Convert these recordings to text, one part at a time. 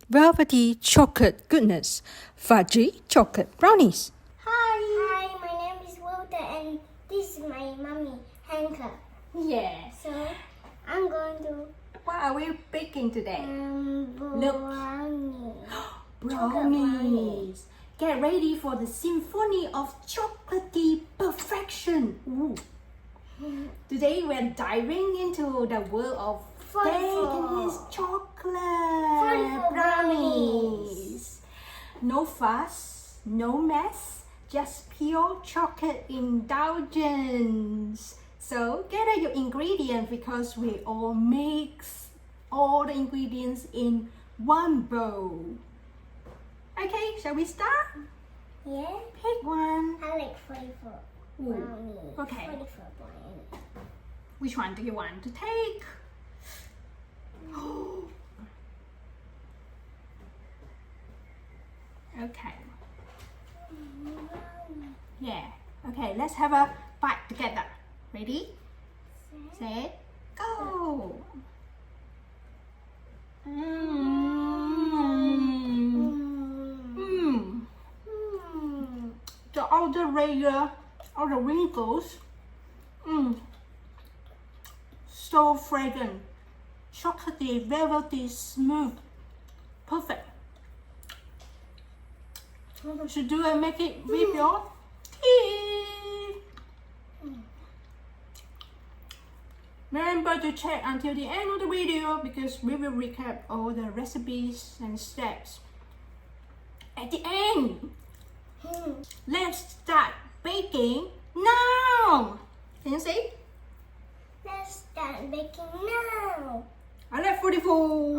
velvety chocolate goodness, fudgy chocolate brownies. Hi, my name is Walter and this is my mommy, Hanka. Yeah. So, I'm going to What are we baking today? brownies. Brownies. Get ready for the symphony of chocolatey perfection. Ooh. Today we're diving into the world of decadent chocolate 44 brownies. No fuss, no mess, just pure chocolate indulgence. So gather your ingredients because we all mix all the ingredients in one bowl. Okay, shall we start? Yeah, Pick one. I like 44 brownies. Okay. 44 brownies. Which one do you want to take? Okay. Yeah. Okay, let's have a bite together. Ready? Set, go. The outer layer of the wrinkles. So fragrant. Chocolatey, velvety, smooth. Perfect. Should do and make it with your teeth. Remember to check until the end of the video because we will recap all the recipes and steps at the end. Let's start baking now. Can you see? Let's start baking now. I like 44.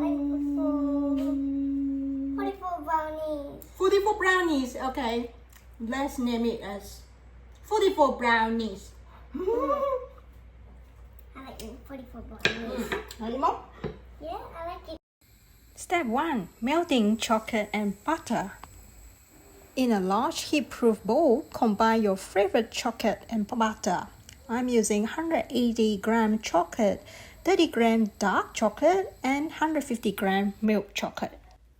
44 brownies. 44 brownies. Okay. Let's name it as 44 brownies. I like 44 brownies. Any more? Yeah, I like it. Step 1. Melting chocolate and butter. In a large heat-proof bowl, combine your favorite chocolate and butter. I'm using 180 gram chocolate, 30 gram dark chocolate, and 150 gram milk chocolate.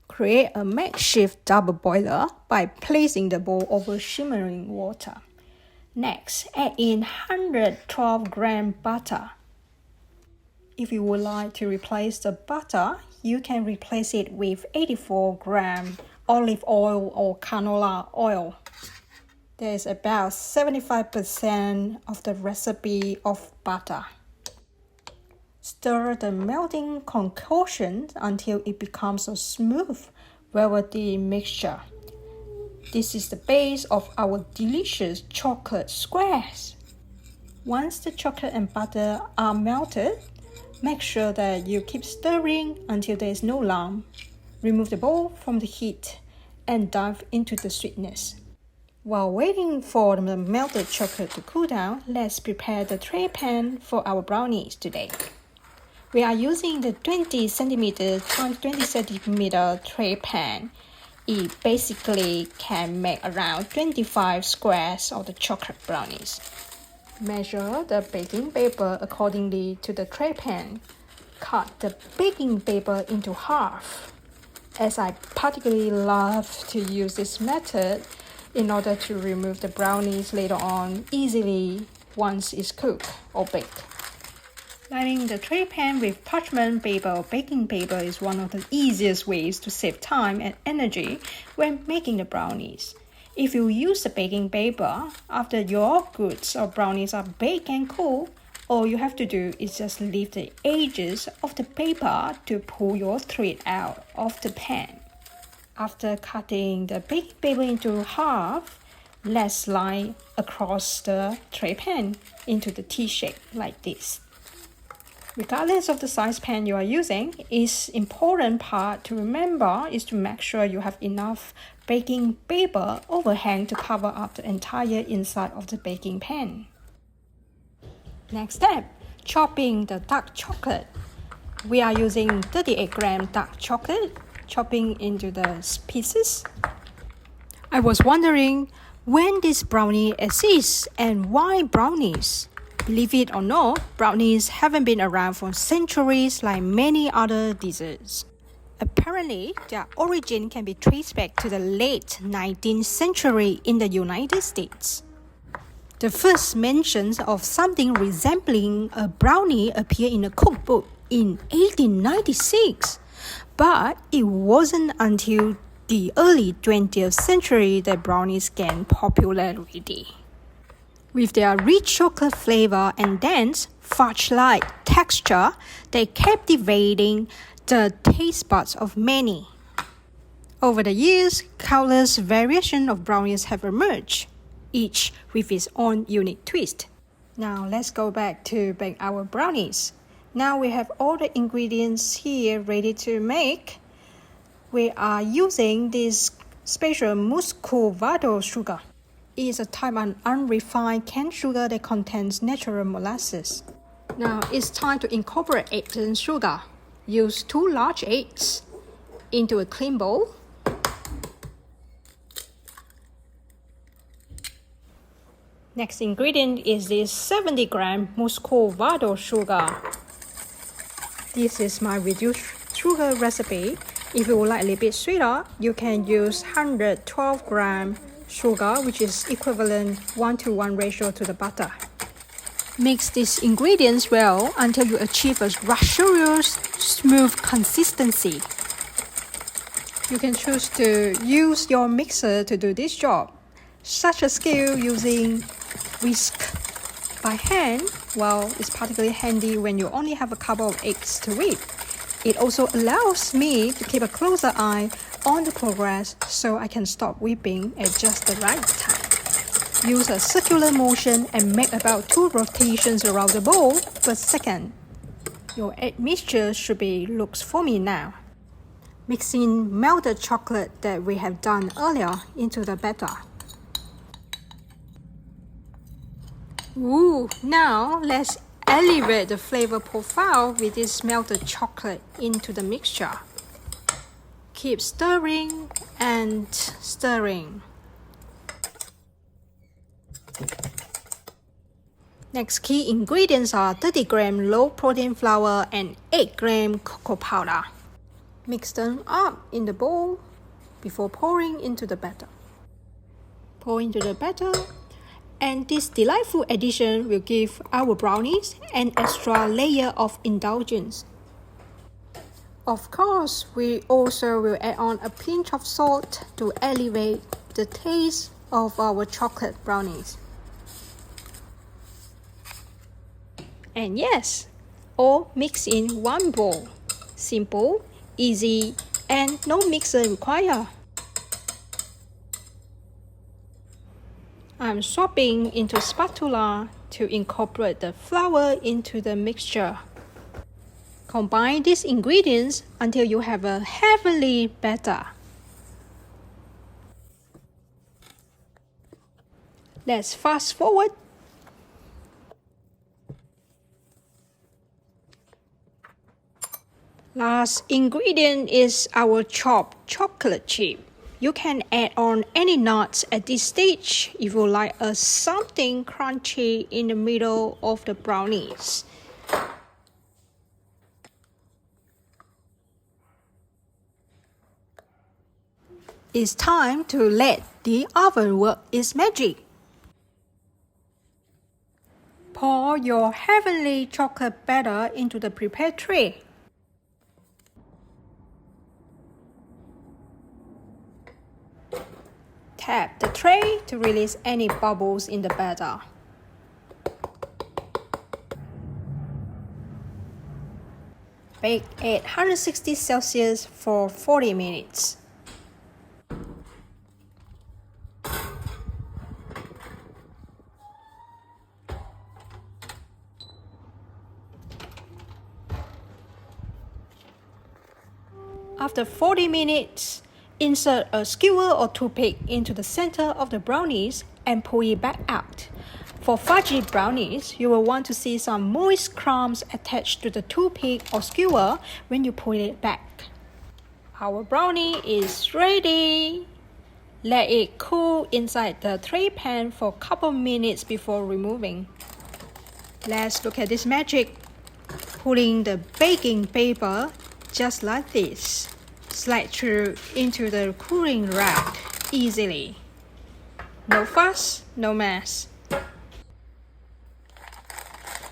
Create a makeshift double boiler by placing the bowl over shimmering water. Next, add in 112 gram butter. If you would like to replace the butter, you can replace it with 84 gram olive oil or canola oil. There is about 75% of the recipe of butter. Stir the melting concoction until it becomes a smooth, velvety mixture. This is the base of our delicious chocolate squares. Once the chocolate and butter are melted, make sure that you keep stirring until there is no lump. Remove the bowl from the heat and dive into the sweetness. While waiting for the melted chocolate to cool down, let's prepare the tray pan for our brownies today. We are using the 20 cm x 20 cm tray pan. It basically can make around 25 squares of the chocolate brownies. Measure the baking paper accordingly to the tray pan. Cut the baking paper into half. As I particularly love to use this method in order to remove the brownies later on easily once it's cooked or baked. Lining the tray pan with parchment paper or baking paper is one of the easiest ways to save time and energy when making the brownies. If you use the baking paper after your goods or brownies are baked and cool, all you have to do is just leave the edges of the paper to pull your thread out of the pan. After cutting the baking paper into half, let's line across the tray pan into the T shape like this. Regardless of the size pan you are using, its important part to remember is to make sure you have enough baking paper overhang to cover up the entire inside of the baking pan. Next step, chopping the dark chocolate. We are using 38 gram dark chocolate, chopping into the pieces. I was wondering when this brownie exists and why brownies? Believe it or not, brownies haven't been around for centuries like many other desserts. Apparently, their origin can be traced back to the late 19th century in the United States. The first mentions of something resembling a brownie appear in a cookbook in 1896, but it wasn't until the early 20th century that brownies gained popularity. With their rich chocolate flavor and dense, fudge-like texture, they captivating the taste buds of many. Over the years, countless variations of brownies have emerged, each with its own unique twist. Now let's go back to bake our brownies. Now we have all the ingredients here ready to make. We are using this special muscovado sugar. It is a type of unrefined canned sugar that contains natural molasses. Now it's time to incorporate eggs and sugar. Use 2 large eggs into a clean bowl. Next ingredient is this 70-gram muscovado sugar. This is my reduced sugar recipe. If you would like a little bit sweeter, you can use 112-gram sugar, which is equivalent 1-to-1 ratio to the butter. Mix these ingredients well until you achieve a luxurious, smooth consistency. You can choose to use your mixer to do this job. Such a skill using whisk by hand, well, it's particularly handy when you only have a couple of eggs to whip. It also allows me to keep a closer eye on the progress so I can stop whipping at just the right time. Use a circular motion and make about 2 rotations around the bowl per second. Your egg mixture should be looks foamy now. Mix in melted chocolate that we have done earlier into the batter. Ooh, now let's elevate the flavor profile with this melted chocolate into the mixture. Keep stirring and stirring. Next key ingredients are 30-gram low-protein flour and 8-gram cocoa powder. Mix them up in the bowl before pouring into the batter. Pour into the batter, and this delightful addition will give our brownies an extra layer of indulgence. Of course, we also will add on a pinch of salt to elevate the taste of our chocolate brownies. And yes, all mixed in one bowl. Simple, easy, and no mixer required. I'm swapping into spatula to incorporate the flour into the mixture. Combine these ingredients until you have a heavenly batter. Let's fast forward. Last ingredient is our chopped chocolate chip. You can add on any nuts at this stage if you like something crunchy in the middle of the brownies. It's time to let the oven work its magic. Pour your heavenly chocolate batter into the prepared tray. Tap the tray to release any bubbles in the batter. Bake at 160 Celsius for 40 minutes. After 40 minutes, insert a skewer or toothpick into the center of the brownies and pull it back out. For fudgy brownies, you will want to see some moist crumbs attached to the toothpick or skewer when you pull it back. Our brownie is ready. Let it cool inside the tray pan for a couple minutes before removing. Let's look at this magic. Pulling the baking paper just like this. Slide through into the cooling rack easily. No fuss, no mess.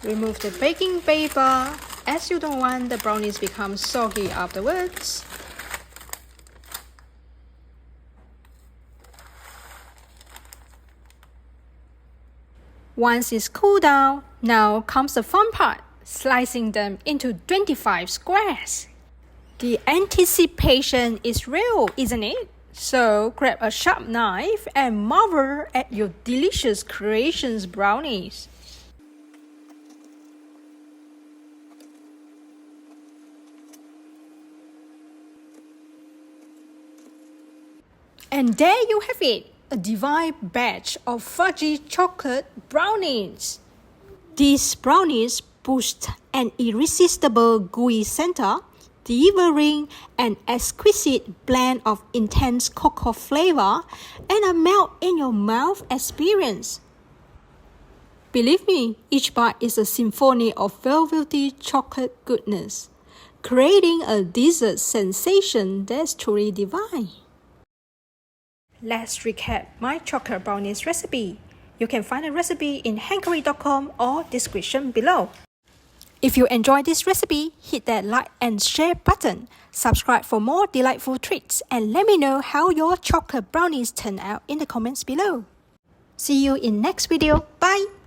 Remove the baking paper as you don't want the brownies become soggy afterwards. Once it's cooled down, now comes the fun part, slicing them into 25 squares. The anticipation is real, isn't it? So grab a sharp knife and marvel at your delicious creations brownies. And there you have it, a divine batch of fudgy chocolate brownies. These brownies boost an irresistible gooey center, delivering an exquisite blend of intense cocoa flavor and a melt-in-your-mouth experience. Believe me, each bite is a symphony of velvety chocolate goodness, creating a dessert sensation that's truly divine. Let's recap my chocolate brownies recipe. You can find a recipe in hankery.com or description below. If you enjoyed this recipe, hit that like and share button. Subscribe for more delightful treats and let me know how your chocolate brownies turn out in the comments below. See you in next video. Bye!